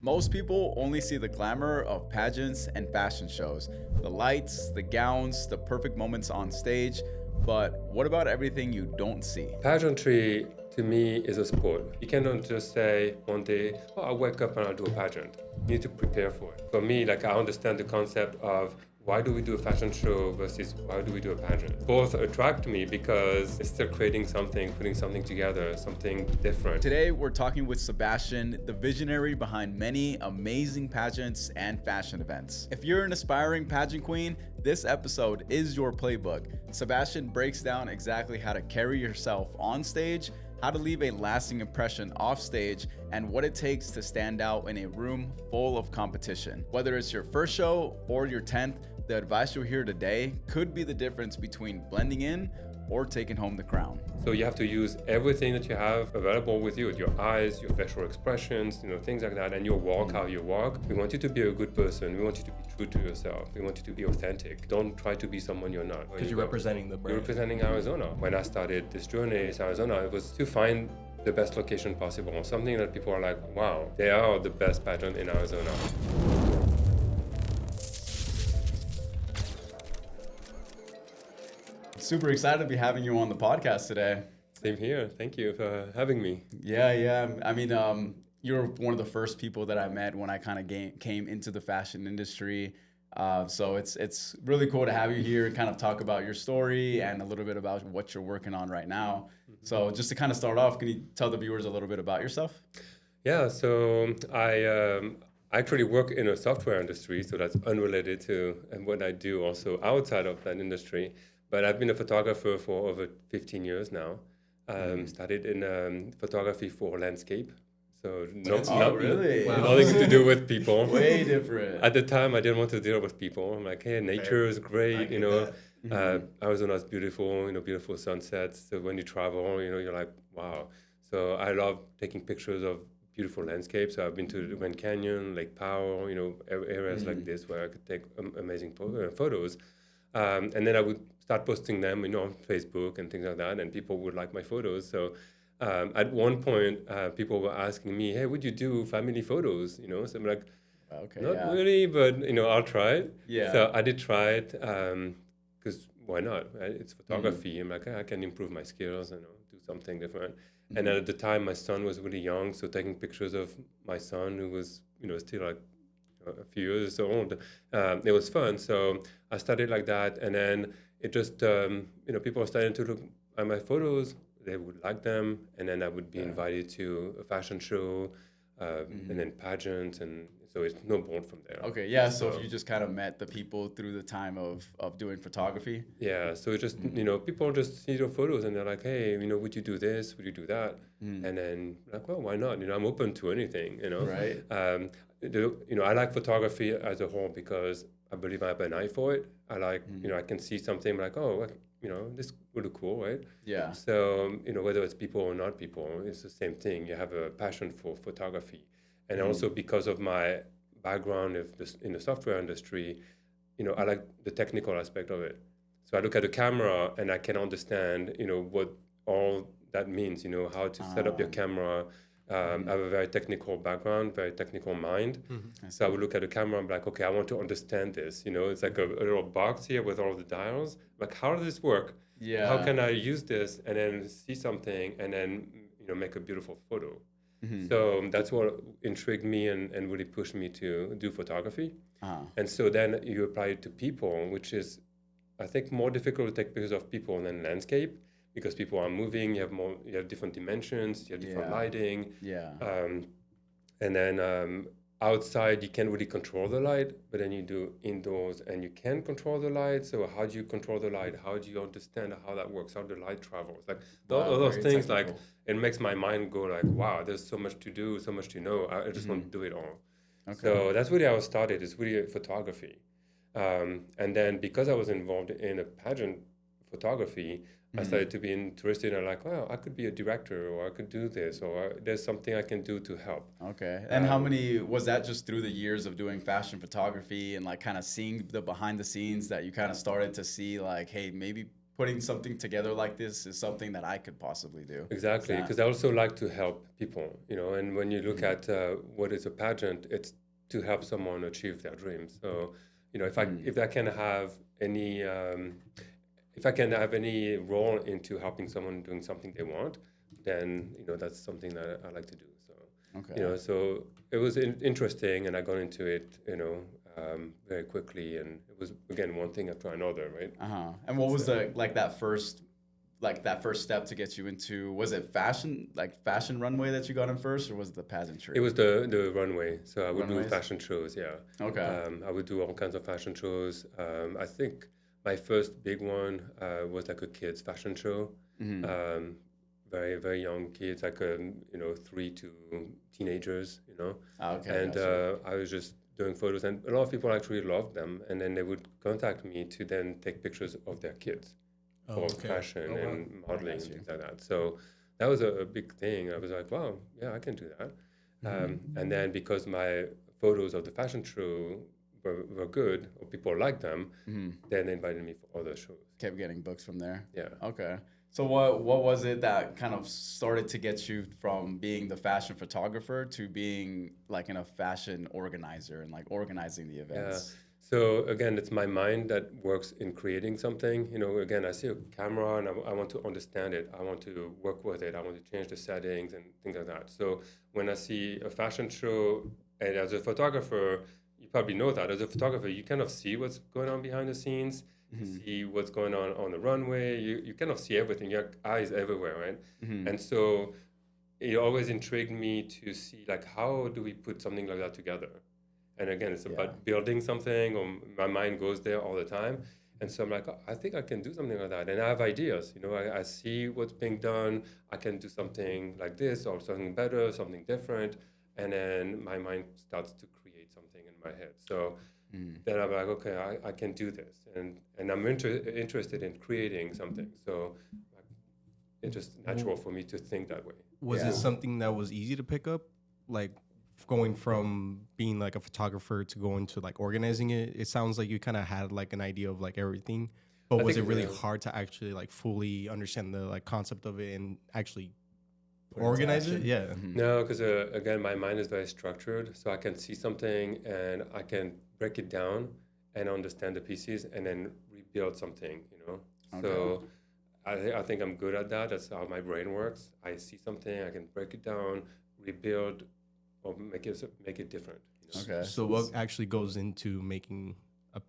Most people only see the glamour of pageants and fashion shows, the lights, the gowns, the perfect moments on stage. But what about everything you don't see? Pageantry, to me, is a sport. You cannot just say one day, oh, I'll wake up and I'll do a pageant. You need to prepare for it. For me, I understand the concept of why do we do a fashion show versus why do we do a pageant? Both attract me because it's still creating something, putting something together, something different. Today, we're talking with Sebastien, the visionary behind many amazing pageants and fashion events. If you're an aspiring pageant queen, this episode is your playbook. Sebastien breaks down exactly how to carry yourself on stage, how to leave a lasting impression off stage, and what it takes to stand out in a room full of competition. Whether it's your first show or your 10th, the advice you'll hear today could be the difference between blending in or taking home the crown. So you have to use everything that you have available with you, your eyes, your facial expressions, things like that, and your walk, how you walk. We want you to be a good person. We want you to be true to yourself. We want you to be authentic. Don't try to be someone you're not. Because you're representing the brand. You're representing Arizona. When I started this journey in Arizona, it was to find the best location possible, something that people are like, wow, they are the best pageant in Arizona. Super excited to be having you on the podcast today. Same here. Thank you for having me. Yeah. I mean, you're one of the first people that I met when I kind of came into the fashion industry. So it's really cool to have you here and kind of talk about your story and a little bit about what you're working on right now. So just to kind of start off, can you tell the viewers a little bit about yourself? Yeah, so I actually work in a software industry, so that's unrelated to what I do also outside of that industry. But I've been a photographer for over 15 years now. Started in photography for landscape. So really? Nothing to do with people. Way different. At the time, I didn't want to deal with people. I'm like, hey, nature is great, Arizona is beautiful, beautiful sunsets. So when you travel, you're like, wow. So I love taking pictures of beautiful landscapes. So I've been to the Grand Canyon, Lake Powell, areas like this where I could take amazing photos. And then I would start posting them, on Facebook and things like that, and people would like my photos. So at one point, people were asking me, "Hey, would you do family photos?" So I'm like, okay, not really, but I'll try it. Yeah. So I did try it because why not? Right? It's photography. I'm like, I can improve my skills and do something different. And then at the time, my son was really young, so taking pictures of my son, who was still like a few years or so old, it was fun. So I started like that, and then it just people were starting to look at my photos. They would like them, and then I would be invited to a fashion show, and then pageants, and so it snowballed from there. Okay, yeah. So if you just kind of met the people through the time of doing photography. Yeah. So it just people just see your photos and they're like, hey, would you do this? Would you do that? And then like, well, why not? I'm open to anything. Right. I like photography as a whole because I believe I have an eye for it. I like, I can see something like, oh, this would look cool, right? Yeah. So, whether it's people or not people, it's the same thing. You have a passion for photography. And also because of my background in the software industry, I like the technical aspect of it. So I look at the camera and I can understand, what all that means, how to set up your camera. I have a very technical background, very technical mind. So I would look at the camera and be like, okay, I want to understand this. It's like a little box here with all the dials. Like, how does this work? Yeah. How can I use this and then see something and then, make a beautiful photo? So that's what intrigued me and really pushed me to do photography. And so then you apply it to people, which is, I think, more difficult to take pictures of people than landscape. Because people are moving, you have different dimensions, you have different lighting. Yeah. And then outside, you can't really control the light, but then you do indoors and you can control the light. So how do you control the light? How do you understand how that works, how the light travels? Like all those things, technical. Like it makes my mind go like, wow, there's so much to do, so much to know. I just want to do it all. Okay. So that's really how I started. It's really photography. And then because I was involved in a pageant photography, I started to be interested in like, wow, I could be a director, or I could do this, or there's something I can do to help. Okay. And how many, was that just through the years of doing fashion photography and like kind of seeing the behind the scenes that you kind of started to see like, hey, maybe putting something together like this is something that I could possibly do. Exactly, because I also like to help people, and when you look at what is a pageant, it's to help someone achieve their dreams. So, if I can have any role into helping someone doing something they want, then that's something that I like to do. So, so it was interesting, and I got into it, very quickly, and it was again one thing after another, right? And what was that first step to get you into? Was it fashion runway that you got in first, or was it the pageantry? It was the runway. So I would Runways? do fashion shows. Yeah. Okay. I would do all kinds of fashion shows. I think my first big one was like a kids fashion show. Very very young kids, like 3 to teenagers. Okay. And I was just doing photos, and a lot of people actually loved them, and then they would contact me to then take pictures of their kids for fashion and modeling and things like that. So that was a big thing. I was like, wow, yeah, I can do that. And then because my photos of the fashion show were good, or people liked them, then they invited me for other shows. Kept getting books from there. Yeah. Okay. So what was it that kind of started to get you from being the fashion photographer to being like a fashion organizer and like organizing the events? Yeah. So again, it's my mind that works in creating something. Again, I see a camera and I want to understand it. I want to work with it. I want to change the settings and things like that. So when I see a fashion show, and as a photographer, you probably know that as a photographer, you kind of see what's going on behind the scenes. You see what's going on the runway. You kind of see everything. Your eyes everywhere, right? And so it always intrigued me to see like how do we put something like that together. And again, it's about building something, or my mind goes there all the time. And so I'm like, I think I can do something like that. And I have ideas. I see what's being done. I can do something like this, or something better, something different. And then my mind starts to create something in my head. So then I'm like, okay, I can do this. And I'm interested in creating something. So it's just natural for me to think that way. Was it something that was easy to pick up? Like going from being like a photographer to going to like organizing it? It sounds like you kind of had like an idea of like everything. But was it really hard to actually like fully understand the like concept of it and actually organize it? Yeah. No, because again, my mind is very structured, so I can see something and I can break it down and understand the pieces and then rebuild something. Okay. So I think I'm good at that. That's how my brain works. I see something, I can break it down, rebuild, or make it different. Okay. So what actually goes into making a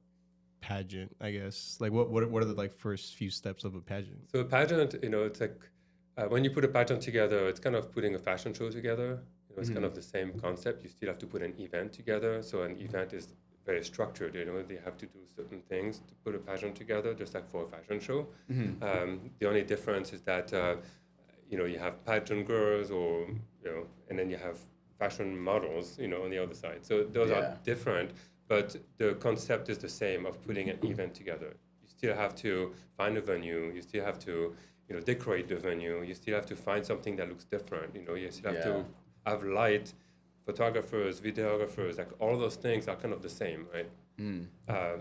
pageant, I guess? Like what are the like first few steps of a pageant? So a pageant, it's like when you put a pageant together, it's kind of putting a fashion show together. It's kind of the same concept. You still have to put an event together. So an event is very structured. They have to do certain things to put a pageant together, just like for a fashion show. The only difference is that you have pageant girls, or and then you have fashion models, on the other side. So those are different, but the concept is the same of putting an event together. You still have to find a venue. You still have to decorate the venue. You still have to find something that looks different. You still have to have light, photographers, videographers, like all those things are kind of the same, right?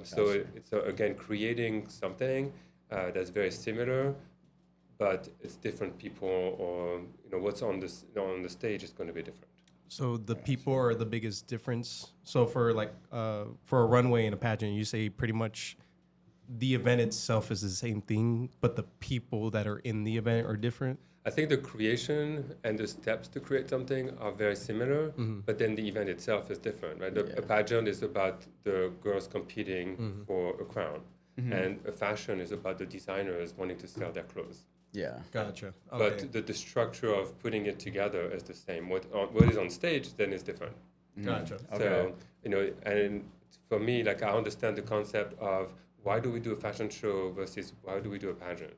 So it's again creating something that's very similar, but it's different people, or what's on the stage is going to be different. So the people are the biggest difference. So for like for a runway and a pageant, you say pretty much the event itself is the same thing, but the people that are in the event are different? I think the creation and the steps to create something are very similar, but then the event itself is different, right? A pageant is about the girls competing for a crown, and a fashion is about the designers wanting to sell their clothes. Yeah. Gotcha. Okay. But the structure of putting it together is the same. What is on stage then is different. Gotcha. So, and for me, like I understand the concept of why do we do a fashion show versus why do we do a pageant,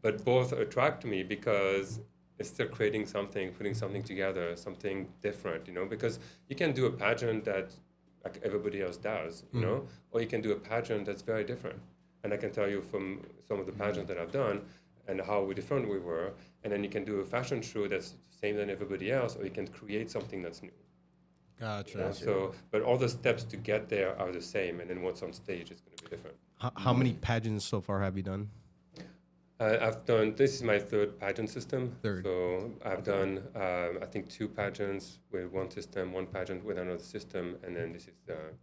But both attract me because it's still creating something, putting something together, something different, because you can do a pageant that like everybody else does, or you can do a pageant that's very different. And I can tell you from some of the pageants that I've done and how different we were. And then you can do a fashion show that's the same than everybody else, or you can create something that's new. Gotcha. So, but all the steps to get there are the same, and then what's on stage is going to be different. How many pageants so far have you done? I've done, this is my third pageant system. Third. So I've done, I think 2 pageants with one system, 1 pageant with another system, and then this is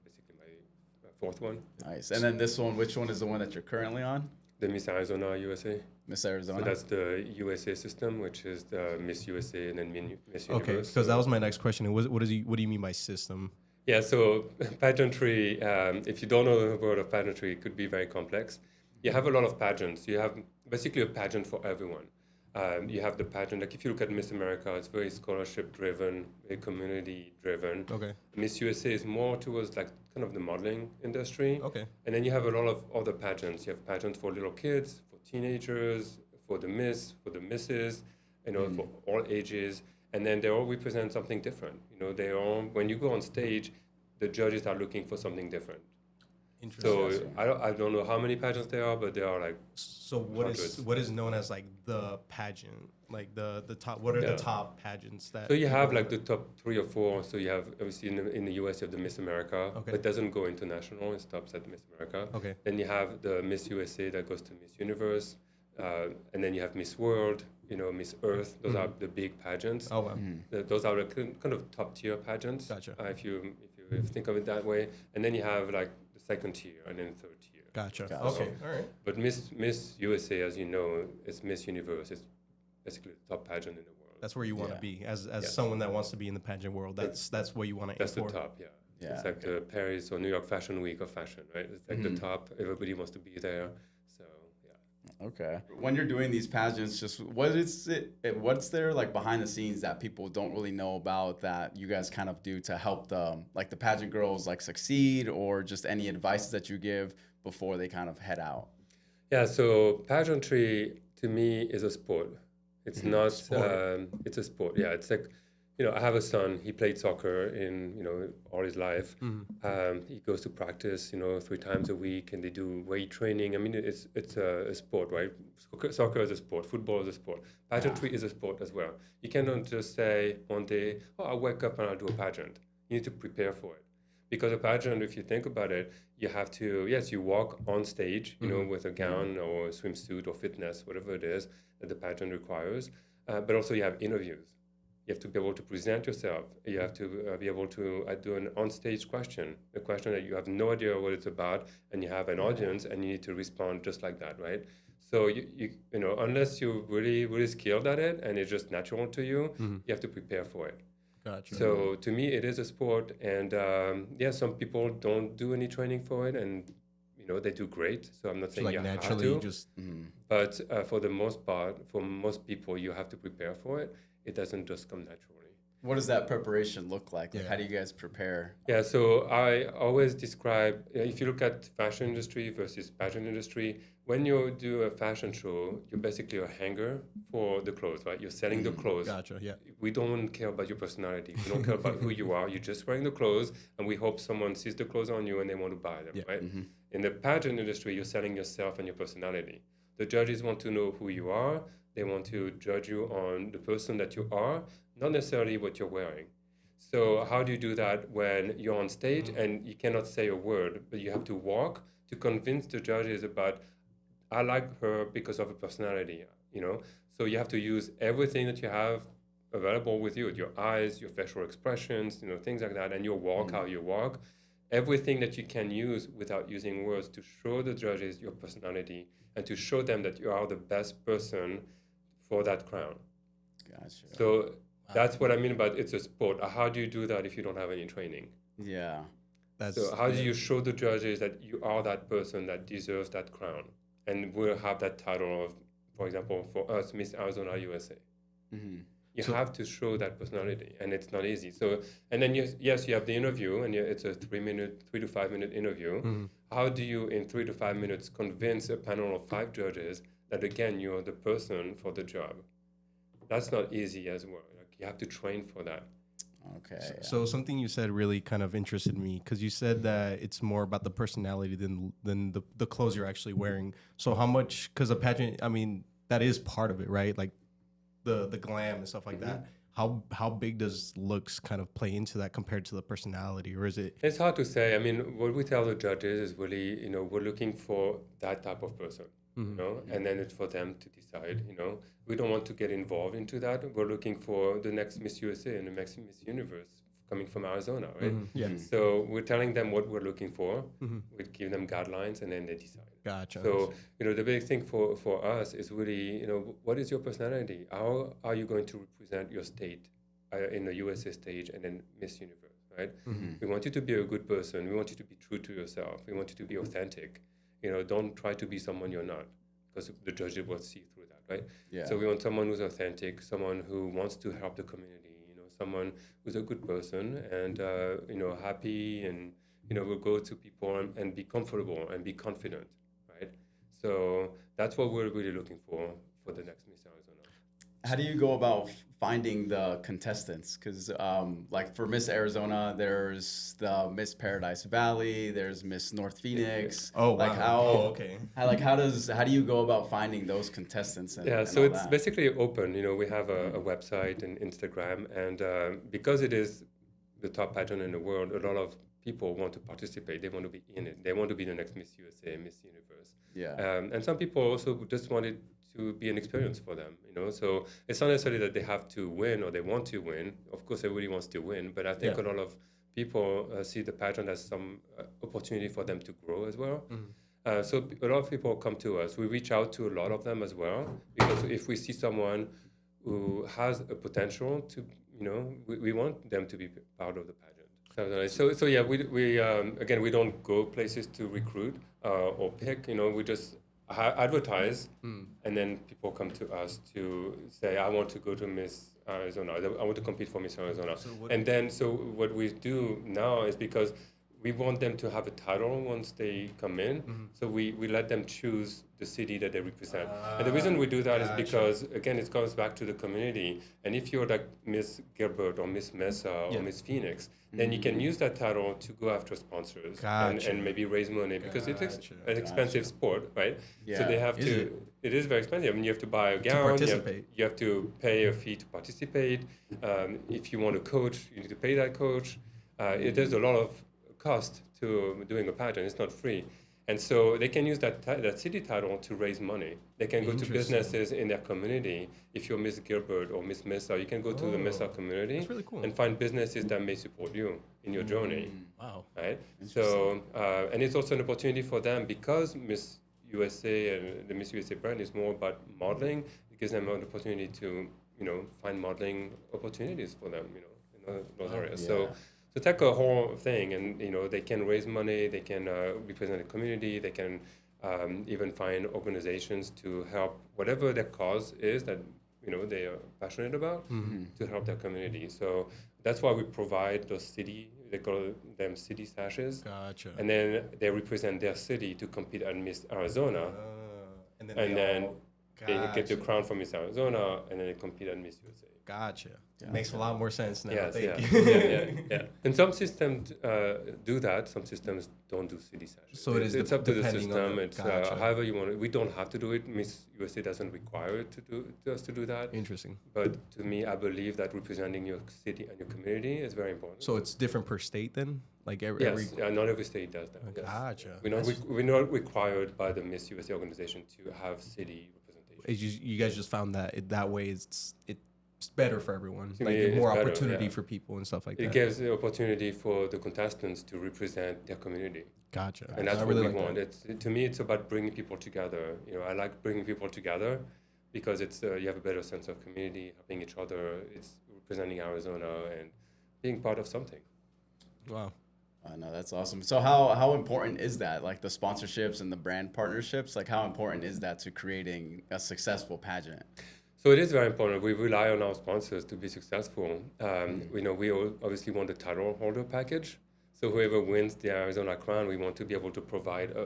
basically my 4th one. Nice. And then this one, which one is the one that you're currently on? The Miss Arizona USA. Miss Arizona? So that's the USA system, which is the Miss USA and then Miss Universe. Okay, because that was my next question. What do you mean by system? Yeah, so pageantry, if you don't know the word of pageantry, it could be very complex. You have a lot of pageants. You have basically a pageant for everyone. You have the pageant, like if you look at Miss America, it's very scholarship-driven, very community-driven. Okay. Miss USA is more towards like kind of the modeling industry. Okay. And then you have a lot of other pageants. You have pageants for little kids, for teenagers, for the Miss, for the Misses, for all ages. And then they all represent something different. They all, when you go on stage, the judges are looking for something different. So I don't know how many pageants there are, but there are like. So what is known as like the pageant, like the top? What are the top pageants that? So you have like the top 3 or 4. So you have obviously in the US you have the Miss America, but it doesn't go international. It stops at Miss America. Okay. Then you have the Miss USA that goes to Miss Universe, and then you have Miss World, Miss Earth. Those are the big pageants. Oh wow. Those are the kind of top tier pageants. Gotcha. If you think of it that way, and then you have like the 2nd tier and then 3rd tier. Gotcha. Okay. All right. But Miss USA, as you know, is Miss Universe. It's basically the top pageant in the world. That's where you want to be as someone that wants to be in the pageant world. That's what you want to aim for. That's the top, yeah. It's like the Paris or New York Fashion Week of fashion, right? It's like the top. Everybody wants to be there. So yeah. Okay. When you're doing these pageants, just what's there like behind the scenes that people don't really know about that you guys kind of do to help the pageant girls like succeed, or just any advice that you give before they kind of head out? Yeah. So pageantry to me is a sport. It's not. It's a sport. Yeah. It's like, I have a son. He played soccer in all his life. He goes to practice 3 times a week, and they do weight training. I mean, it's a sport, right? Soccer is a sport. Football is a sport. Pageantry is a sport as well. You cannot just say one day, I'll wake up and I'll do a pageant. You need to prepare for it. Because a pageant, if you think about it, you have to, you walk on stage, with a gown or a swimsuit or fitness, whatever it is that the pageant requires. But also you have interviews. You have to be able to present yourself. You have to be able to do an on-stage question, a question that you have no idea what it's about, and you have an audience, and you need to respond just like that, right? So you unless you're really, really skilled at it and it's just natural to you, you have to prepare for it. Gotcha. So to me, it is a sport, and some people don't do any training for it, and they do great. So I'm not saying you have to, but for the most part, for most people, you have to prepare for it. It doesn't just come naturally. What does that preparation look like? How do you guys prepare? Yeah, so I always describe, if you look at fashion industry versus pageant industry, when you do a fashion show, you're basically a hanger for the clothes, right? You're selling the clothes. Gotcha, yeah. We don't care about your personality. We don't care about who you are. You're just wearing the clothes, and we hope someone sees the clothes on you and they want to buy them, right? In the pageant industry, you're selling yourself and your personality. The judges want to know who you are. They want to judge you on the person that you are, not necessarily what you're wearing. So how do you do that when you're on stage and you cannot say a word, but you have to walk to convince the judges about, I like her because of her personality, So you have to use everything that you have available with you, your eyes, your facial expressions, things like that, and your walk, how you walk, everything that you can use without using words to show the judges your personality and to show them that you are the best person for that crown. Gotcha. So that's what I mean about it's a sport. How do you do that if you don't have any training? Yeah. So how do you show the judges that you are that person that deserves that crown and will have that title of, for example, for us, Miss Arizona USA? You have to show that personality, and it's not easy. So, and then you have the interview, and it's a 3 to 5 minute interview. How do you, in 3 to 5 minutes, convince a panel of 5 judges that, again, you're the person for the job? That's not easy as well. You have to train for that. Okay. So something you said really kind of interested me, because you said that it's more about the personality than the clothes you're actually wearing. So how much, because a pageant, I mean, that is part of it, right? Like the glam and stuff like that. How big does looks kind of play into that compared to the personality, or is it? It's hard to say. I mean, what we tell the judges is really, we're looking for that type of person, and then it's for them to decide, We don't want to get involved into that. We're looking for the next Miss USA and the next Miss Universe coming from Arizona, right? Yeah. So we're telling them what we're looking for. We give them guidelines, and then they decide. Gotcha. So, the big thing for us is really, what is your personality? How are you going to represent your state in the USA stage and then Miss Universe, right? We want you to be a good person. We want you to be true to yourself. We want you to be authentic. Don't try to be someone you're not, because the judges will see through that, right? Yeah. So we want someone who's authentic, someone who wants to help the community, someone who's a good person and, happy and, will go to people and be comfortable and be confident. Right, so that's what we're really looking for the next Miss Arizona. How do you go about finding the contestants? Because like for Miss Arizona, there's the Miss Paradise Valley, there's Miss North Phoenix. Oh, like wow. how Okay. how do you go about finding those contestants? And So all it's that? basically open. We have a website and Instagram, and because it is the top pageant in the world, a lot of people want to participate. They want to be in it. They want to be the next Miss USA, Miss Universe. Yeah. And some people also just want it to be an experience for them, So it's not necessarily that they have to win or they want to win. Of course, everybody wants to win, but I think a lot of people see the pageant as some opportunity for them to grow as well. So a lot of people come to us. We reach out to a lot of them as well, because if we see someone who has a potential to, we want them to be part of the pageant. So yeah, we again, we don't go places to recruit or pick. We just advertise, and then people come to us to say, I want to go to Miss Arizona. I want to compete for Miss Arizona. So what we do now is, because we want them to have a title once they come in, so we let them choose the city that they represent. And the reason we do that is because, again, it comes back to the community. And if you're like Miss Gilbert or Miss Mesa or Miss Phoenix, then you can use that title to go after sponsors and maybe raise money, because it's an expensive sport, right? Yeah. So they have to. It is very expensive. I mean, you have to buy a gown. You have to pay a fee to participate. If you want a coach, you need to pay that coach. There's a lot of cost to doing a pageant. It's not free. And so they can use that city title to raise money. They can go to businesses in their community. If you're Miss Gilbert or Miss Mesa, you can go to the Mesa community That's really cool. and find businesses that may support you in your journey. Wow. Right? So, and it's also an opportunity for them, because Miss USA and the Miss USA brand is more about modeling. It gives them an opportunity to, find modeling opportunities for them, in those areas. Yeah. So take a whole thing, and they can raise money, they can represent the community, they can even find organizations to help whatever their cause is that they are passionate about, to help their community. So that's why we provide those they call them city sashes. Gotcha. And then they represent their city to compete at Miss Arizona, And then they get the crown from Miss Arizona, and then they compete at Miss USA. Gotcha. Makes a lot more sense now. Yes, Thank you. yeah. And some systems do that. Some systems don't do city sashes. So it's up to the depending on system. the- It's gotcha. however you want it. We don't have to do it. Miss USA doesn't require it us to do that. Interesting. But to me, I believe that representing your city and your community is very important. So it's different per state then? Like every Not every state does that. Yes. Gotcha. We're not required by the Miss USA organization to have city representation. You guys just found that that way it's better for everyone. To Like me, it's more better, opportunity yeah. for people and stuff like It that. gives the opportunity for the contestants to represent their community. Gotcha. And that's I what really we like want. that. To me, it's about bringing people together. I like bringing people together, because it's you have a better sense of community, helping each other. It's representing Arizona and being part of something. Wow. No, that's awesome. So how important is that? Like the sponsorships and the brand partnerships, like how important is that to creating a successful pageant? So it is very important. We rely on our sponsors to be successful. We obviously want the title holder package. So whoever wins the Arizona Crown, we want to be able to provide a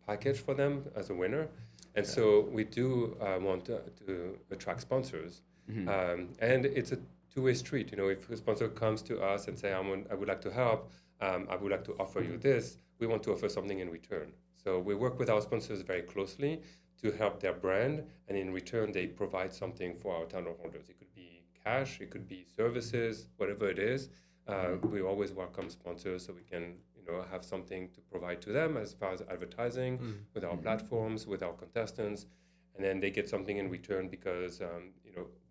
package for them as a winner. And so we do want to attract sponsors. And it's a two-way street. If a sponsor comes to us and say, I would like to help, I would like to offer you this, we want to offer something in return. So we work with our sponsors very closely to help their brand, and in return, they provide something for our title holders. It could be cash, it could be services, whatever it is. We always welcome sponsors so we can have something to provide to them as far as advertising with our platforms, with our contestants, and then they get something in return because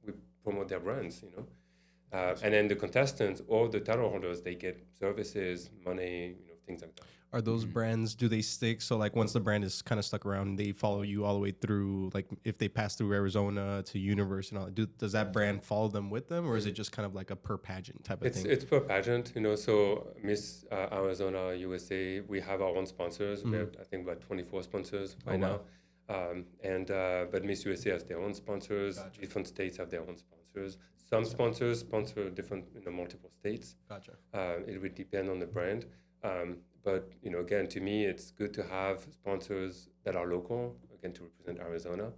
we promote their brands, and then the contestants or the title holders, they get services, money, things like that. Are those brands, do they stick? So like once the brand is kind of stuck around, they follow you all the way through, like if they pass through Arizona to Universe and all, does that brand follow them with them, or is it just kind of like a per pageant type of thing? It's per pageant, so Miss Arizona USA, we have our own sponsors. We have, I think, about 24 sponsors right now. But Miss USA has their own sponsors. Gotcha. Different states have their own sponsors. Some sponsors sponsor different, multiple states. Gotcha. It would depend on the brand. But again, to me, it's good to have sponsors that are local, again, to represent Arizona.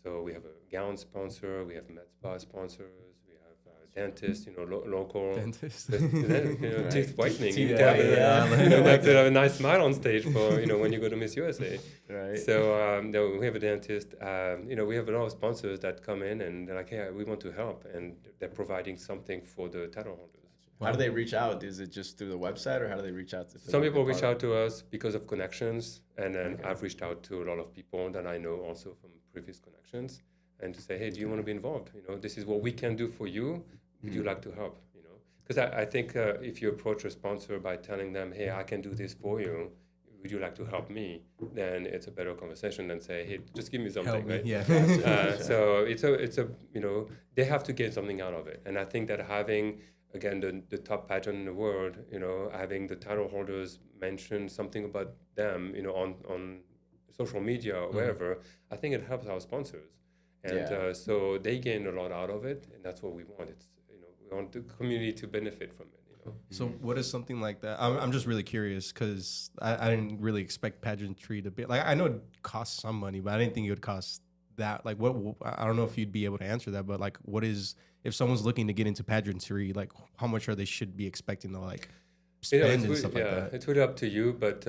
So we have a gown sponsor, we have med spa sponsors, we have dentists, local Dentist, teeth whitening. You have to have a nice smile on stage for when you go to Miss USA. Right. So we have a dentist. We have a lot of sponsors that come in and they're like, hey, we want to help, and they're providing something for the title holders. How do they reach out? Is it just through the website, or how do they reach out? Some people reach out to us because of connections, and then I've reached out to a lot of people that I know also from previous connections, and to say, hey, do you want to be involved? This is what we can do for you. Would you like to help? Because I think if you approach a sponsor by telling them, hey, I can do this for you, would you like to help me? Then it's a better conversation than say, hey, just give me something, help me. right? Yeah. So it's a they have to get something out of it, and I think that having, again, the top pageant in the world, having the title holders mention something about them, on social media or wherever, I think it helps our sponsors. And so they gain a lot out of it, and that's what we want. It's, we want the community to benefit from it. So what is something like that? I'm just really curious because I didn't really expect pageantry to be, like, I know it costs some money, but I didn't think it would cost that. Like, what, I don't know if you'd be able to answer that, but like, what is, if someone's looking to get into pageantry, like how much are they should be expecting to like spend and stuff like that? It's really up to you, but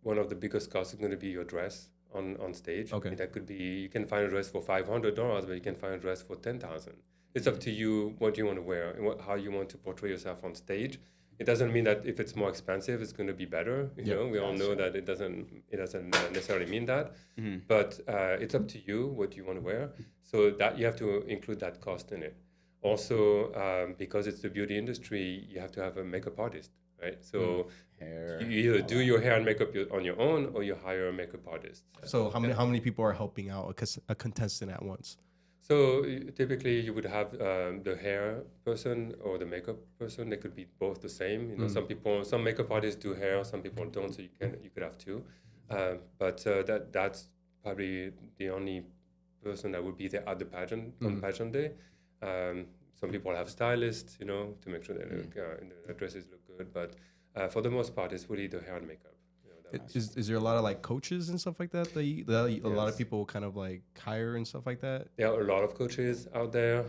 one of the biggest costs is going to be your dress on stage. Okay. That could be, you can find a dress for $500, but you can find a dress for $10,000. It's up to you what you want to wear and how you want to portray yourself on stage. It doesn't mean that if it's more expensive, it's going to be better. We all know that it doesn't necessarily mean that. But it's up to you what you want to wear. So that you have to include that cost in it. Also, because it's the beauty industry, you have to have a makeup artist, right? So you either do your hair and makeup on your own, or you hire a makeup artist. So how many people are helping out a contestant at once? So typically you would have the hair person or the makeup person. They could be both the same. Some makeup artists do hair, some people don't. So you could have two. But that's probably the only person that would be there at the pageant on pageant day. Some people have stylists, to make sure that the dresses look good. But for the most part, it's really the hair and makeup. Is there a lot of like coaches and stuff like that that a lot of people kind of like hire and stuff like that? There are a lot of coaches out there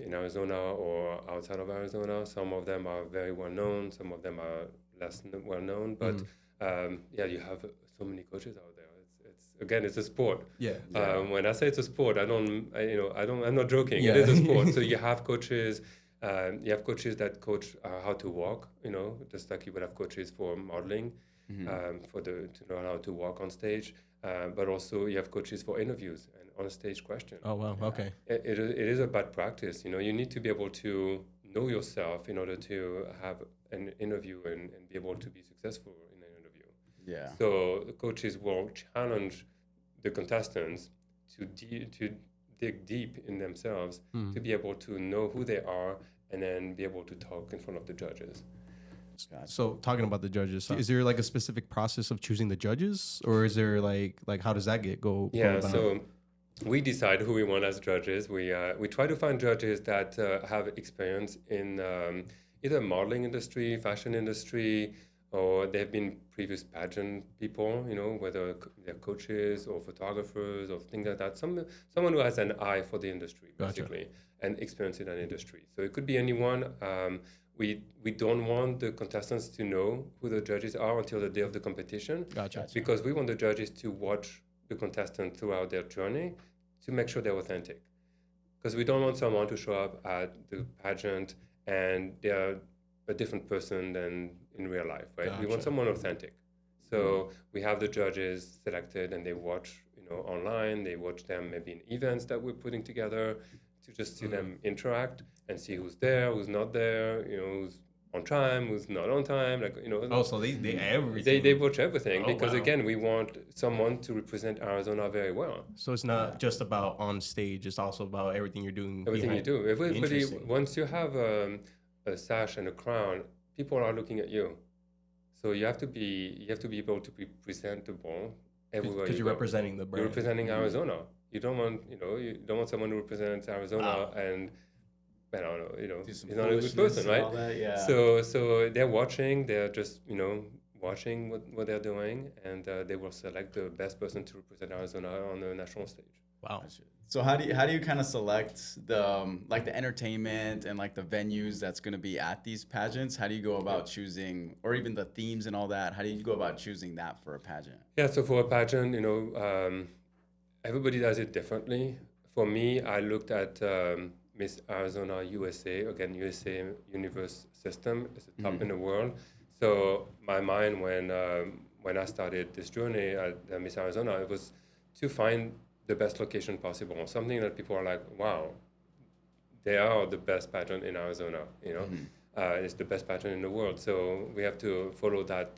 in Arizona or outside of Arizona. Some of them are very well known. Some of them are less well known. But you have so many coaches out there. It's a sport. When I say it's a sport, I'm not joking. It is a sport. So you have coaches. You have coaches that coach how to walk. Just like you would have coaches for modeling. To know how to walk on stage, but also you have coaches for interviews and on-stage questions. Oh wow, okay. It is a bad practice. You need to be able to know yourself in order to have an interview and be able to be successful in an interview. Yeah. So the coaches will challenge the contestants to dig deep in themselves to be able to know who they are and then be able to talk in front of the judges. So talking about the judges, is there like a specific process of choosing the judges, or is there like how does that go? Yeah, so we decide who we want as judges. We try to find judges that have experience in either modeling industry, fashion industry, or they've been previous pageant people, whether they're coaches or photographers or things like that. Someone who has an eye for the industry, basically, and experience in an industry. So it could be anyone. We don't want the contestants to know who the judges are until the day of the competition. Because we want the judges to watch the contestant throughout their journey to make sure they're authentic. because we don't want someone to show up at the pageant and they're a different person than in real life, right? We want Gotcha. someone authentic. So we have the judges selected and they watch, online, they watch them maybe in events that we're putting together to just see them interact and see who's there, who's not there, who's on time, who's not on time, Oh, so they everything. they watch everything Oh, because wow. again, we want someone to represent Arizona very well. So it's not just about on stage; it's also about everything you're doing. Everything you behind. do. Everybody, Interesting. once you have a sash and a crown, people are looking at you. So you have to be able to be presentable everywhere Because you you're go. representing the brand. You're representing Arizona. You don't want someone who represents Arizona and I don't know, Do he's some not a good foolishness person, and right? all that, yeah. So they're watching. They're just watching what they're doing, and they will select the best person to represent Arizona on the national stage. Wow. So how do you kind of select the like the entertainment and like the venues that's going to be at these pageants? How do you go about choosing, or even the themes and all that? How do you go about choosing that for a pageant? Yeah, so for a pageant, everybody does it differently. For me, I looked at Miss Arizona USA, again, USA Universe System is the top in the world. So my mind when I started this journey at Miss Arizona, it was to find the best location possible, something that people are like, wow, they are the best pageant in Arizona, it's the best pageant in the world. So we have to follow that,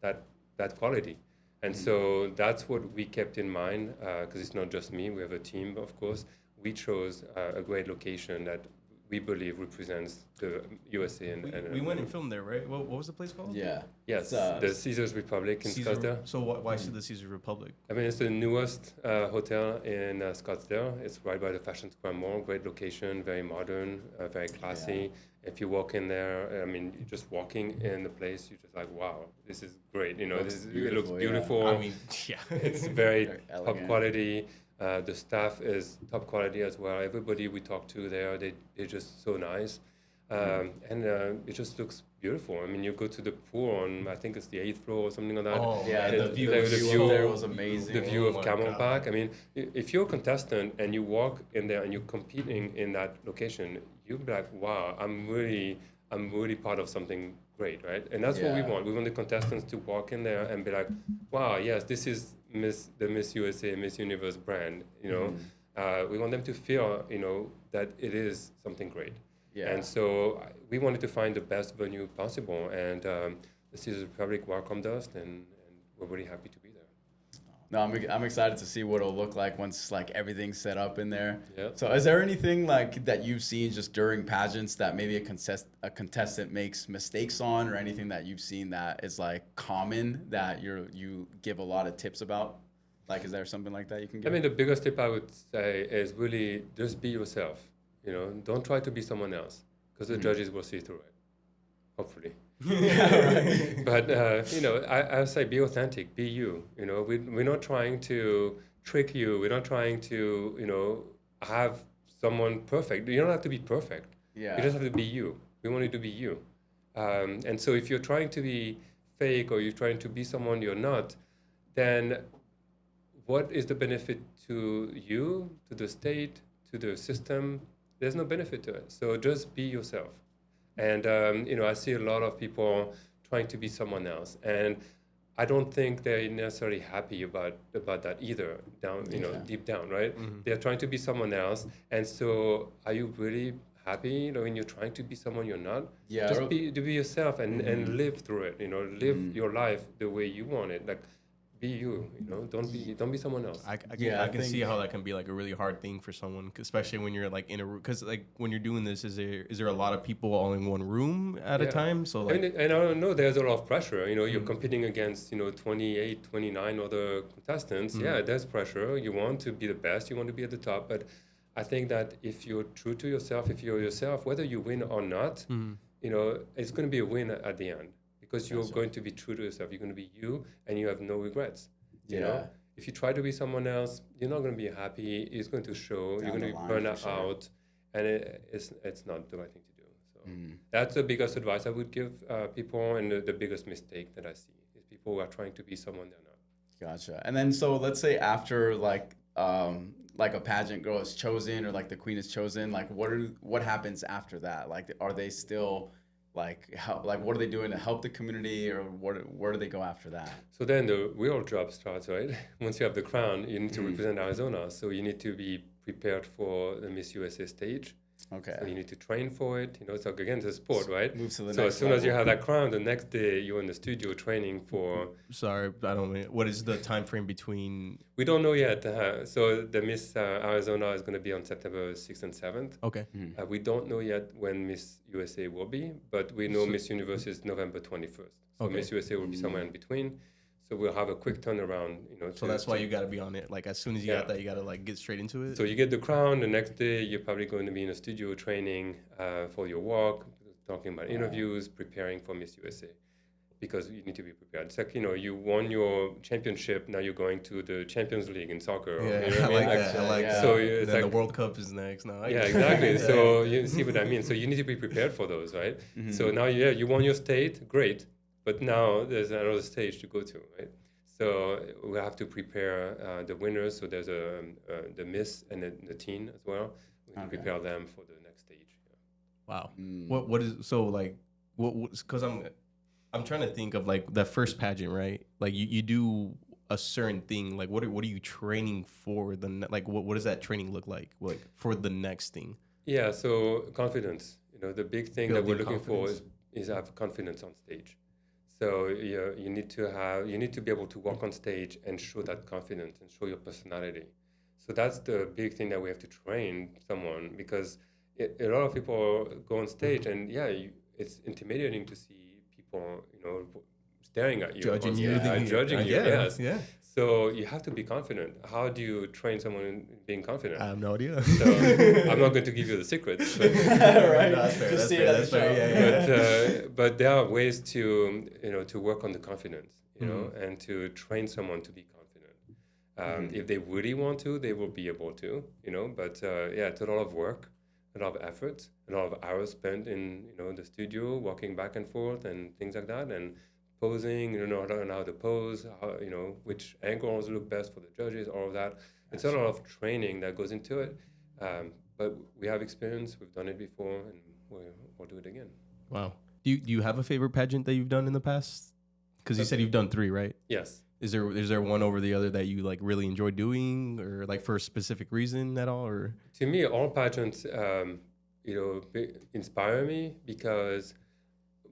that quality. And so that's what we kept in mind, because it's not just me, we have a team, of course. We chose a great location that we believe represents the USA. We went and filmed there, right? What was the place called? Yeah. Yes, It's, the Caesars Republic in Scottsdale. So why should the Caesars Republic? I mean, it's the newest hotel in Scottsdale. It's right by the Fashion Square Mall. Great location, very modern, very classy. If you walk in there, I mean, you're just walking in the place, you're just like, wow, this is great. It looks yeah. beautiful. I mean, yeah. It's very Very top elegant. quality. The staff is top quality as well. Everybody we talk to there, they're just so nice. And it just looks beautiful. I mean, you go to the pool on, I think it's the 8th floor or something like that. Oh, Yeah, man, the view view up there was amazing. The view Oh of my Camelback. I mean, if you're a contestant and you walk in there and you're competing in that location, you'll be like, wow, I'm really part of something great, right? And that's what we Yeah. want. We want the contestants to walk in there and be like, wow, yes, this is the Miss USA, Miss Universe brand. We want them to feel, that it is something great. Yeah. And so we wanted to find the best venue possible, and the Caesars Republic welcomed us, and we're really happy to be there. No, I'm excited to see what it'll look like once like everything's set up in there. Yeah. So is there anything like that you've seen just during pageants that maybe a contestant makes mistakes on, or anything that you've seen that is like common that you give a lot of tips about? Like, is there something like that you can I give? mean, the biggest tip I would say is really just be yourself. Don't try to be someone else, because the judges will see through it, hopefully. But I say be authentic, be you. We're not trying to trick you. We're not trying to have someone perfect. You don't have to be perfect. Yeah. You just have to be you. We want you to be you. And so if you're trying to be fake or you're trying to be someone you're not, then what is the benefit to you, to the state, to the system? There's no benefit to it. So just be yourself. And I see a lot of people trying to be someone else, and I don't think they're necessarily happy about that either. Deep down, right? They're trying to be someone else, and so are you really happy? When you're trying to be someone you're not. Yeah. Just be yourself and live through it. Live your life the way you want it. Like, be you. Don't be someone else. I can see how that can be like a really hard thing for someone, especially when you're like in a room. Because like when you're doing this, is there a lot of people all in one room at a time? So like, and I don't know, there's a lot of pressure. You're competing against 28, 29 other contestants. Yeah, there's pressure. You want to be the best. You want to be at the top. But I think that if you're true to yourself, if you're yourself, whether you win or not, it's going to be a win at the end. Because you're going to be true to yourself. You're going to be you, and you have no regrets. Yeah. If you try to be someone else, you're not going to be happy. It's going to show. Down You're going the to line, burn for out, sure. and it's not the right thing to do. So that's the biggest advice I would give people, and the biggest mistake that I see is people who are trying to be someone they're not. Gotcha. And then so let's say after like like a pageant girl is chosen or like the queen is chosen, like what happens after that? Like, are they still like what are they doing to help the community, or where do they go after that? So then the real job starts, right? Once you have the crown, you need to represent Arizona. So you need to be prepared for the Miss USA stage. Okay. So you need to train for it. So again, it's a sport, right? Move to the So next as soon as you level. have that crown, the next day you're in the studio training for. Sorry, I don't mean. What is the time frame between? We don't know yet. So the Miss Arizona is going to be on September 6th and 7th. Okay. We don't know yet when Miss USA will be, but we know Miss Universe is November 21st. So Okay. Miss USA will be somewhere in between. So we'll have a quick turnaround, So that's why you got to be on it. Like as soon as you got that, you got to like get straight into it. So you get the crown. The next day, you're probably going to be in a studio training for your walk, talking about interviews, preparing for Miss USA, because you need to be prepared. It's like, you won your championship. Now you're going to the Champions League in soccer. Yeah, you know what I mean? I like that. So Then it's the like, World Cup is next. No, yeah, exactly. So you see what I mean. So you need to be prepared for those, right? So now, you won your state, great, but now there's another stage to go to, right? So we have to prepare the winners. So there's the Miss and the teen as well. We can prepare them for the next stage. Yeah. Wow. What is so like? Because I'm trying to think of like that first pageant, right? Like you do a certain thing. Like what are you training for? Like what does that training look like? Like for the next thing? Yeah. So confidence. The big thing that we're looking for confidence. is have confidence on stage. So you need to be able to walk on stage and show that confidence and show your personality. So that's the big thing that we have to train someone, because a lot of people go on stage and it's intimidating to see people staring at you, Judging you, judging you. Yes. Yeah. So you have to be confident. How do you train someone in being confident? I have no idea. So I'm not going to give you the secrets, but Right. No, that's fair. Just That's see fair. it at That's the fair. show. but there are ways to to work on the confidence, and to train someone to be confident. If they really want to, they will be able to, But it's a lot of work, a lot of effort, a lot of hours spent in the studio, walking back and forth and things like that, and posing, learn how to pose, which angles look best for the judges, all of that. It's a lot of training that goes into it. But we have experience, we've done it before, and we'll do it again. Wow. Do you have a favorite pageant that you've done in the past? Because you said you've done 3, right? Yes. Is there one over the other that you like really enjoy doing, or like for a specific reason at all, or? To me, all pageants, inspire me, because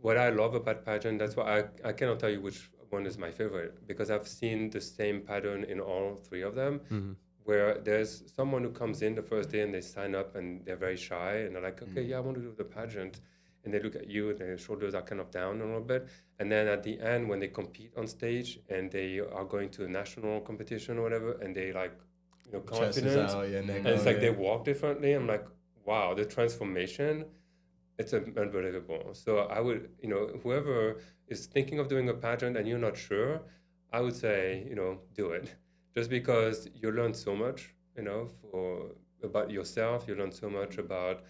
what I love about pageant, that's why I cannot tell you which one is my favorite, because I've seen the same pattern in all 3 of them, where there's someone who comes in the first day and they sign up and they're very shy and they're like, okay, I want to do the pageant. And they look at you and their shoulders are kind of down a little bit. And then at the end, when they compete on stage and they are going to a national competition or whatever, and they like, confident, and it's like they walk differently. I'm like, wow, the transformation, it's unbelievable. So I would, whoever is thinking of doing a pageant and you're not sure, I would say, do it. Just because you learn so much, about yourself. You learn so much about,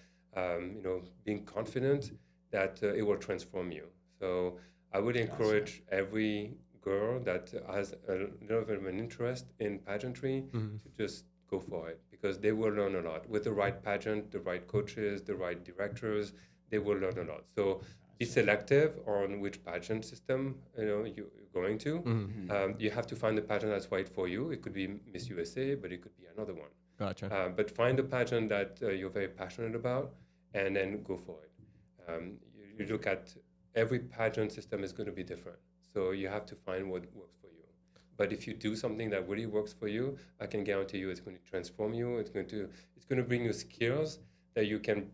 being confident, that it will transform you. So I would encourage every girl that has a little bit of an interest in pageantry to just go for it, because they will learn a lot. With the right pageant, the right coaches, the right directors, they will learn a lot. So be selective on which pageant system you're going to. You have to find the pageant that's right for you. It could be Miss USA, but it could be another one. Gotcha. But find a pageant that you're very passionate about, and then go for it. You look at every pageant system is going to be different, so you have to find what works for you. But if you do something that really works for you, I can guarantee you it's going to transform you. It's going to bring you skills that you can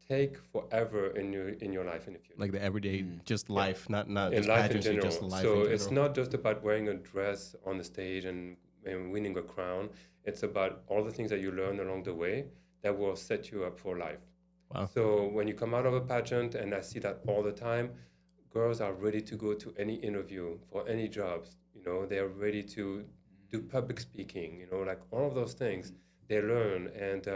take forever in your life in the future. Like the everyday, just life, not in just life in pageantry, general. just life. So in it's general. not just about wearing a dress on the stage and winning a crown. It's about all the things that you learn along the way that will set you up for life. Wow. So when you come out of a pageant, and I see that all the time, girls are ready to go to any interview for any jobs. They're ready to do public speaking. Like all of those things they learn, and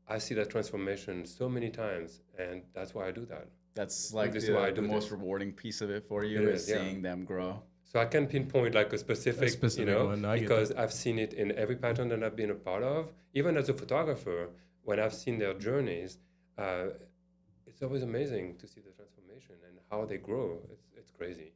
I see that transformation so many times, and that's why I do that. That's like This is why I the do most this. rewarding piece of it for you, It is is, yeah. seeing them grow. So I can pinpoint like a specific one. No, I get because I've seen it in every pageant that I've been a part of. Even as a photographer, when I've seen their journeys, it's always amazing to see the transformation and how they grow. It's crazy.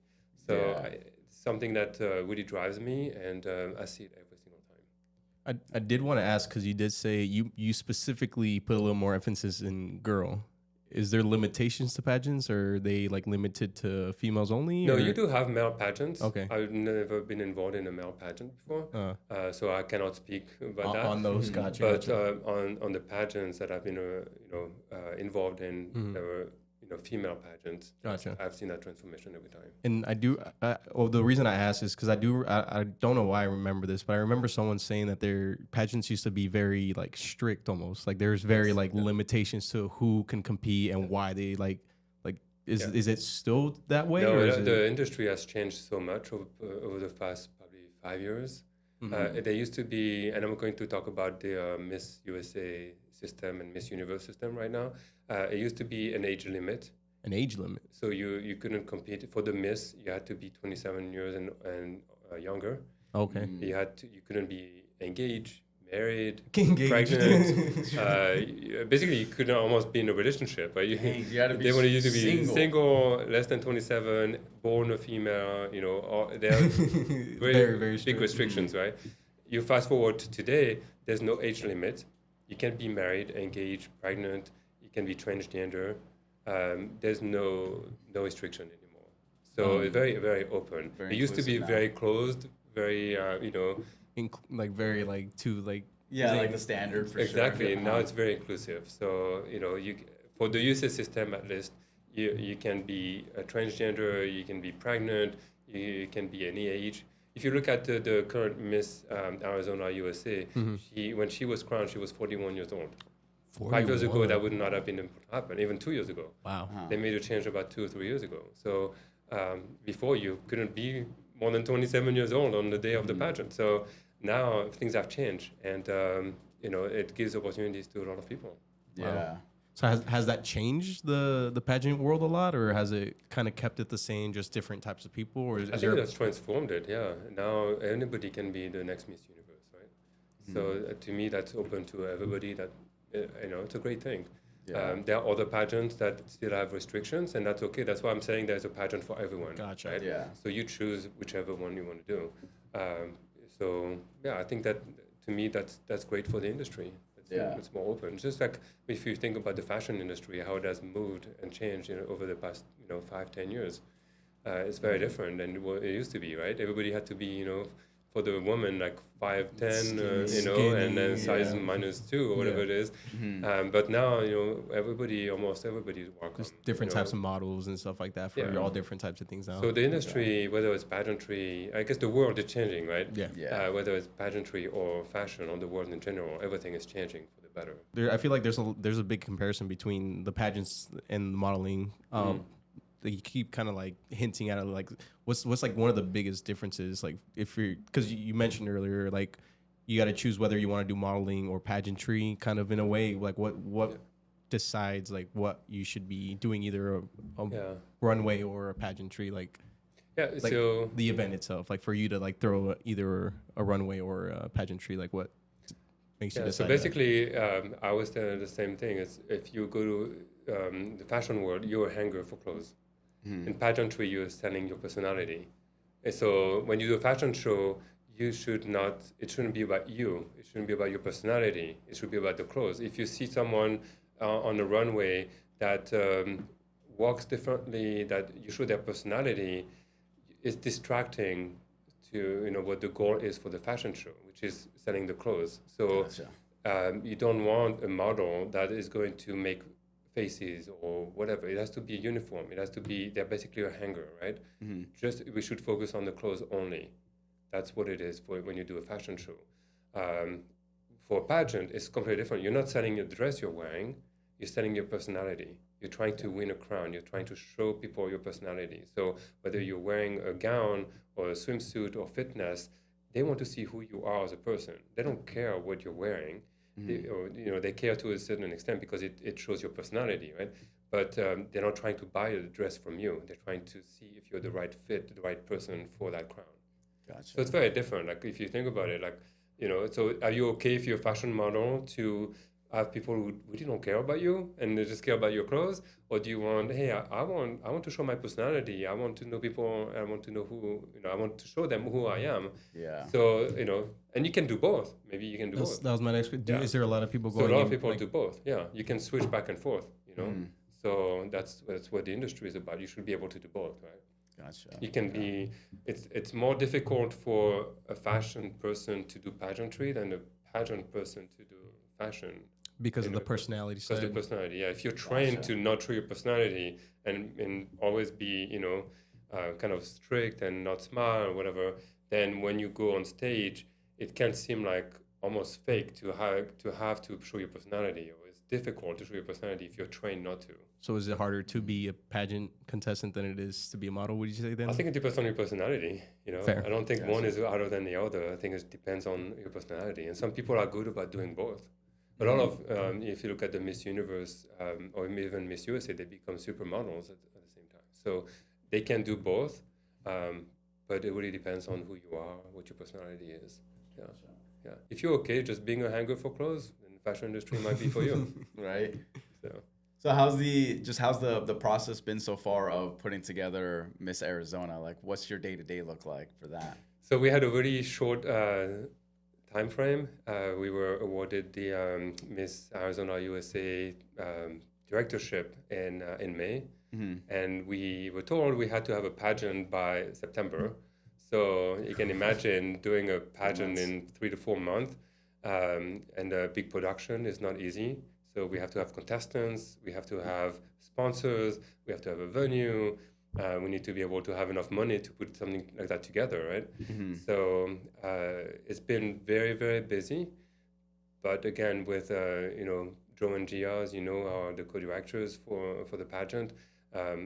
So it's something that really drives me, and I see it every single time. I did want to ask, because you did say you specifically put a little more emphasis in girl. Is there limitations to pageants, or are they like limited to females only? No, or? you do have male pageants. Okay. I've never been involved in a male pageant before, so I cannot speak about that. On those, gotcha. But gotcha. on the pageants that I've been involved in, there were female pageants. Gotcha. I've seen that transformation every time. And I do. Well, the reason I ask is because I don't know why I remember this, but I remember someone saying that their pageants used to be very like strict, almost like there's very like limitations to who can compete and why they like. Is it still that way? No, or is the industry has changed so much over the past probably 5 years. There used to be, and I'm going to talk about the Miss USA system and Miss Universe system right now. It used to be an age limit. An age limit. So you couldn't compete for the Miss. You had to be 27 years and younger. Okay. You couldn't be engaged, married, Engaged. pregnant. Basically, you couldn't almost be in a relationship. Right? You had to be they wanted you to be single, less than 27, born a female. There are very big strict. restrictions, right? You fast forward to today. There's no age limit. You can be married, engaged, pregnant. You can be transgender. There's no restriction anymore. So it's very, very open. Very it used to be inclusive now. very closed, very Very like to like. like the standard for exactly. sure. Now it's very inclusive. So for the USA system at least, you can be a transgender, you can be pregnant, you can be any age. If you look at the current Miss Arizona USA, when she was crowned, she was 41 years old. 5 years ago, that would not have been able to happen. Even 2 years ago, Wow. they made a change about 2 or 3 years ago. So before, you couldn't be more than 27 years old on the day of the pageant. So now things have changed, and it gives opportunities to a lot of people. Yeah. Wow. So has that changed the pageant world a lot, or has it kind of kept it the same, just different types of people? Or is I think that's transformed it. Yeah. Now anybody can be the next Miss Universe, right? So to me, that's open to everybody. That it's a great thing. Yeah. There are other pageants that still have restrictions, and that's okay. That's why I'm saying there's a pageant for everyone. Gotcha. Right? Yeah. So you choose whichever one you want to do. So I think that to me that's great for the industry. It's more open. Just like if you think about the fashion industry, how it has moved and changed over the past 5-10 years, it's very different than what it used to be. Right? Everybody had to be for the woman like 5'10", Skinny, and then size -2 or whatever it is. But now almost everybody is welcome. There's different types of models and stuff like that for all different types of things now. So the industry, whether it's pageantry, I guess the world is changing, right? Yeah. Whether it's pageantry or fashion or the world in general, everything is changing for the better. I feel like there's a big comparison between the pageants and the modeling. You keep kind of like hinting at it, like what's like one of the biggest differences, like if you're, because you mentioned earlier, like you got to choose whether you want to do modeling or pageantry, kind of in a way, like what decides like what you should be doing, either a runway or a pageantry, like so the event itself, like for you to like throw either a runway or a pageantry, like what makes you decide? So basically, I was saying the same thing. It's if you go to the fashion world, you're a hanger for clothes. In pageantry, you're selling your personality. And so when you do a fashion show, it shouldn't be about you. It shouldn't be about your personality. It should be about the clothes. If you see someone on the runway that walks differently, that you show their personality, it's distracting to what the goal is for the fashion show, which is selling the clothes. So you don't want a model that is going to make faces or whatever. It has to be uniform. It has to be, they're basically a hanger, right? We should focus on the clothes only. That's what it is for when you do a fashion show. For a pageant, it's completely different. You're not selling the dress you're wearing. You're selling your personality. You're trying to win a crown. You're trying to show people your personality. So whether you're wearing a gown or a swimsuit or fitness, they want to see who you are as a person. They don't care what you're wearing. They care to a certain extent because it shows your personality, right? but they're not trying to buy a dress from you. They're trying to see if you're the right fit, the right person for that crown. Gotcha. So it's very different. Like if you think about it, like, so are you okay if you're a fashion model to have people who really don't care about you and they just care about your clothes? Or do you want, hey, I want to show my personality. I want to know people. I want to know who, I want to show them who I am. Yeah. So, and you can do both. Maybe you can do both. That was my next question. Yeah. Is there a lot of people So going a lot of in, people like, do both. Yeah. You can switch back and forth, So that's what the industry is about. You should be able to do both, right? Gotcha. You can be, it's more difficult for a fashion person to do pageantry than a pageant person to do fashion. because of the personality Because side? the personality, yeah. If you're trained to nurture your personality and always be, kind of strict and not smile or whatever, then when you go on stage, it can seem like almost fake to have to show your personality. Or it's difficult to show your personality if you're trained not to. So is it harder to be a pageant contestant than it is to be a model, would you say then? I think it depends on your personality. Fair. I don't think one is harder than the other. I think it depends on your personality. And some people are good about doing both. A lot of, if you look at the Miss Universe or even Miss USA, they become supermodels at the same time. So they can do both, but it really depends on who you are, what your personality is. Yeah. Yeah. If you're okay just being a hanger for clothes, then the fashion industry might be for you. Right. So. So how's the process been so far of putting together Miss Arizona? Like, what's your day-to-day look like for that? So we had a really short time frame. We were awarded the Miss Arizona USA directorship in May, and we were told we had to have a pageant by September. So you can imagine doing a pageant in 3 to 4 months, and a big production is not easy. So we have to have contestants, we have to have sponsors, we have to have a venue. We need to be able to have enough money to put something like that together, right? So it's been very, very busy. But again, with Joe and Gia, as are the co-directors for the pageant.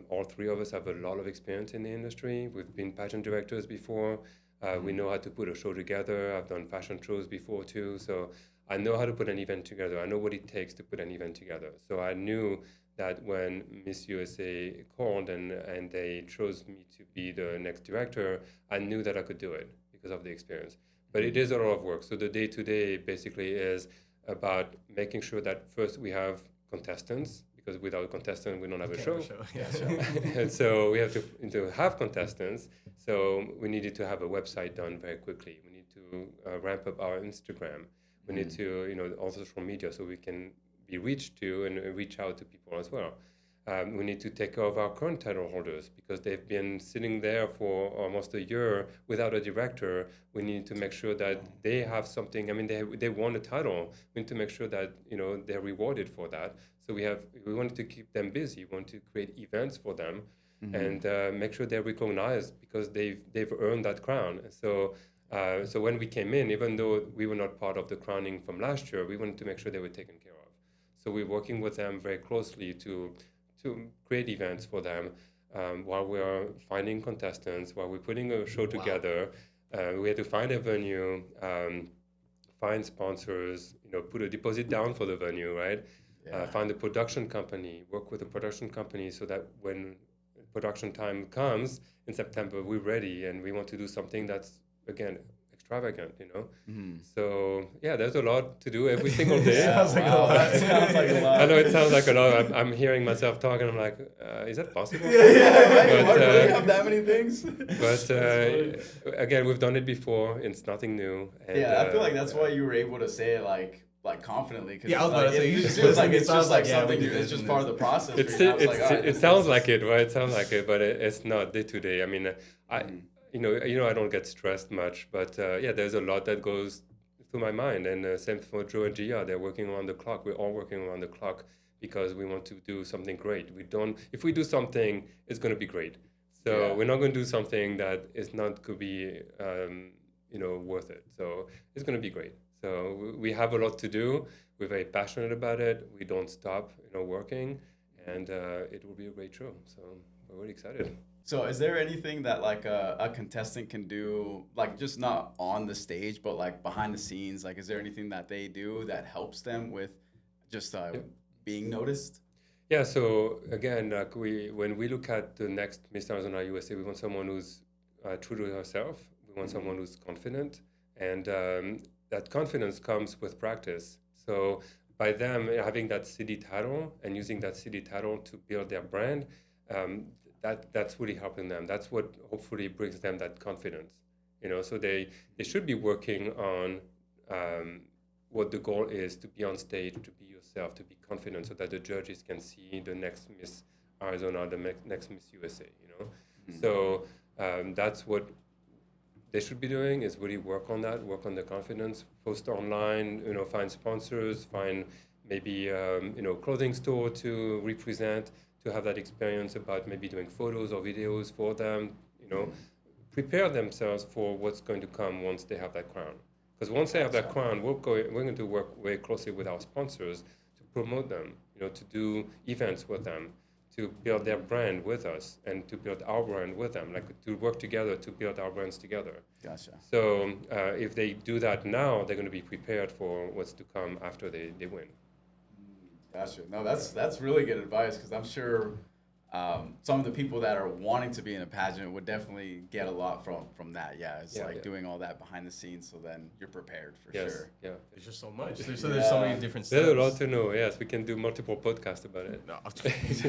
All three of us have a lot of experience in the industry. We've been pageant directors before. We know how to put a show together. I've done fashion shows before too. So I know how to put an event together. I know what it takes to put an event together. So I knew that when Miss USA called and they chose me to be the next director, I knew that I could do it because of the experience. But it is a lot of work. So the day-to-day basically is about making sure that first we have contestants, because without contestants, we don't have a show. Yeah. And so we have to have contestants. So we needed to have a website done very quickly. We need to ramp up our Instagram. We need to, all social media so we can be reached to and reach out to people as well. We need to take care of our current title holders because they've been sitting there for almost a year without a director. We need to make sure that they have something. I mean, they won a title. We need to make sure that they're rewarded for that. So we wanted to keep them busy. We want to create events for them and make sure they're recognized because they've earned that crown. So when we came in, even though we were not part of the crowning from last year, we wanted to make sure they were taken care of. So we're working with them very closely to create events for them while we're finding contestants, while we're putting a show together. We had to find a venue, find sponsors, put a deposit down for the venue, right? Yeah. Find a production company, work with a production company so that when production time comes in September, we're ready and we want to do something that's, again, extravagant, So yeah, there's a lot to do every single day. Sounds like a lot. Sounds like a lot. I know it sounds like a lot. I'm hearing myself talk and I'm like, is that possible? Yeah, right. Why do we have that many things? But again, we've done it before. It's nothing new. And, I feel like that's why you were able to say it like confidently. Yeah, I was about to say, it feels like it's just like something. It's just part of the process. It sounds like it, right? It sounds like it, but it's not day to day. I mean, I don't get stressed much, but there's a lot that goes through my mind. And same for Joe and Gia, they're working around the clock. We're all working around the clock because we want to do something great. If we do something, it's going to be great. So we're not going to do something that is not going to be, worth it. So it's going to be great. So we have a lot to do. We're very passionate about it. We don't stop, working, and it will be a great show. So we're really excited. So is there anything that like a contestant can do, like just not on the stage, but like behind the scenes? Like, is there anything that they do that helps them with just being noticed? Yeah, so again, like when we look at the next Miss Arizona USA, we want someone who's true to herself. We want someone who's confident, and that confidence comes with practice. So by them having that city title and using that city title to build their brand, that's really helping them. That's what hopefully brings them that confidence. So they should be working on what the goal is, to be on stage, to be yourself, to be confident, so that the judges can see the next Miss Arizona, the next Miss USA. So that's what they should be doing, is really work on that, work on the confidence, post online, find sponsors, find maybe clothing store to represent, to have that experience about maybe doing photos or videos for them. Prepare themselves for what's going to come once they have that crown. Because once they have that crown, we're going to work very closely with our sponsors to promote them, to do events with them, to build their brand with us, and to build our brand with them, like to work together to build our brands together. Gotcha. So if they do that now, they're going to be prepared for what's to come after they win. Gotcha. No, that's really good advice, because I'm sure some of the people that are wanting to be in a pageant would definitely get a lot from that. Yeah, it's doing all that behind the scenes, so then you're prepared for sure. Yeah, there's just so much. There's so many different steps. There's a lot to know. Yes, we can do multiple podcasts about it. No,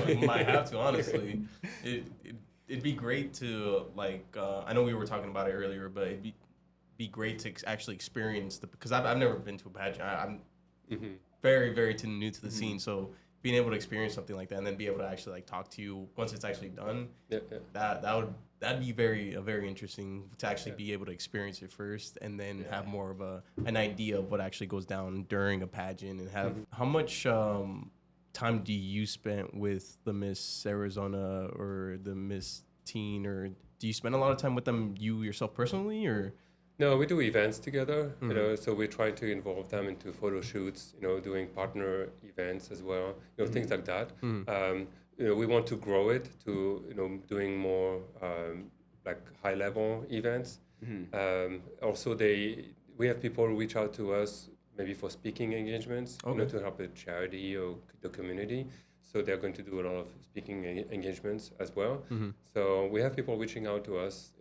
we might have to, honestly. It'd be great to, like, I know we were talking about it earlier, but it'd be great to actually experience because I've never been to a pageant. I'm very, very new to the scene, so being able to experience something like that and then be able to actually like talk to you once it's actually done, that'd be very interesting to actually be able to experience it first and then have more of an idea of what actually goes down during a pageant, and have how much time do you spend with the Miss Arizona or the Miss Teen, or do you spend a lot of time with them yourself personally, or? No, we do events together, so we try to involve them into photo shoots, doing partner events as well, things like that. We want to grow it to, doing more like high-level events. Also, we have people reach out to us maybe for speaking engagements, to help a charity or the community. So they're going to do a lot of speaking engagements as well. So we have people reaching out to us,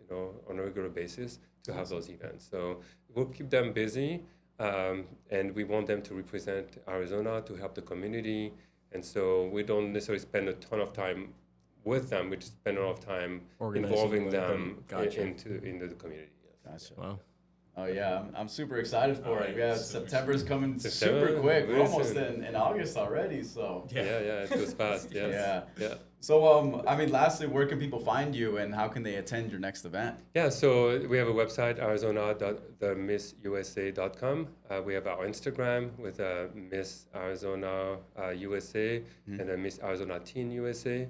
on a regular basis to have those events. So we'll keep them busy, and we want them to represent Arizona, to help the community. And so we don't necessarily spend a ton of time with them. We just spend a lot of time involving them into the community. Yes. Gotcha. Wow. Oh yeah, I'm super excited for it. Yeah, September's coming super quick. We're almost in August already, so. Yeah, it goes fast. Yes. Yeah. So, lastly, where can people find you, and how can they attend your next event? Yeah, so we have a website, arizona.themissusa.com. We have our Instagram with Miss Arizona USA and Miss Arizona Teen USA.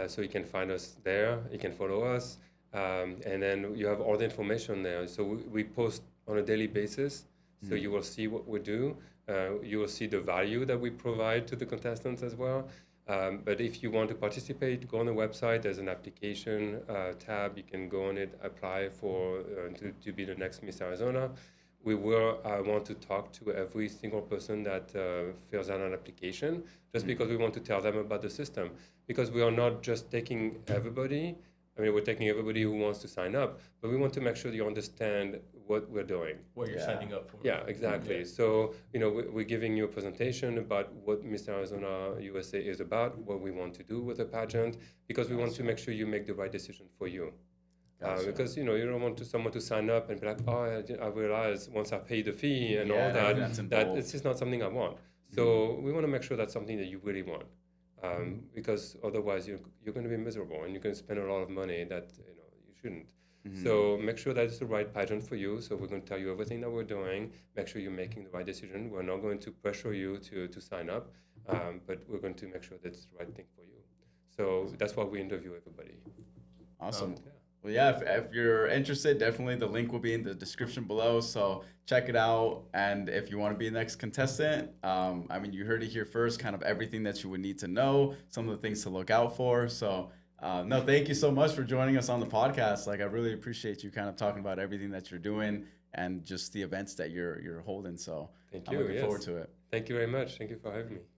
So you can find us there. You can follow us. And then you have all the information there. So we post on a daily basis. So you will see what we do. You will see the value that we provide to the contestants as well. But if you want to participate, go on the website. There's an application tab. You can go on it, apply for to be the next Miss Arizona. We will want to talk to every single person that fills out an application, just because we want to tell them about the system. Because we are not just taking everybody. We're taking everybody who wants to sign up, but we want to make sure you understand what we're doing. What you're signing up for. Yeah, exactly. So, we're giving you a presentation about what Miss Arizona USA is about, what we want to do with the pageant, because we want to make sure you make the right decision for you. Because, you don't want someone to sign up and be like, I realize once I pay the fee and all that it's just not something I want. So we want to make sure that's something that you really want. Because otherwise you're going to be miserable and you're going to spend a lot of money that you shouldn't. So make sure that it's the right pageant for you. So we're going to tell you everything that we're doing. Make sure you're making the right decision. We're not going to pressure you to sign up, but we're going to make sure that it's the right thing for you. So that's why we interview everybody. Awesome. Well, yeah, if you're interested, definitely the link will be in the description below. So check it out. And if you want to be the next contestant, you heard it here first, kind of everything that you would need to know, some of the things to look out for. So, thank you so much for joining us on the podcast. Like, I really appreciate you kind of talking about everything that you're doing and just the events that you're holding. So thank you. I'm looking forward to it. Thank you very much. Thank you for having me.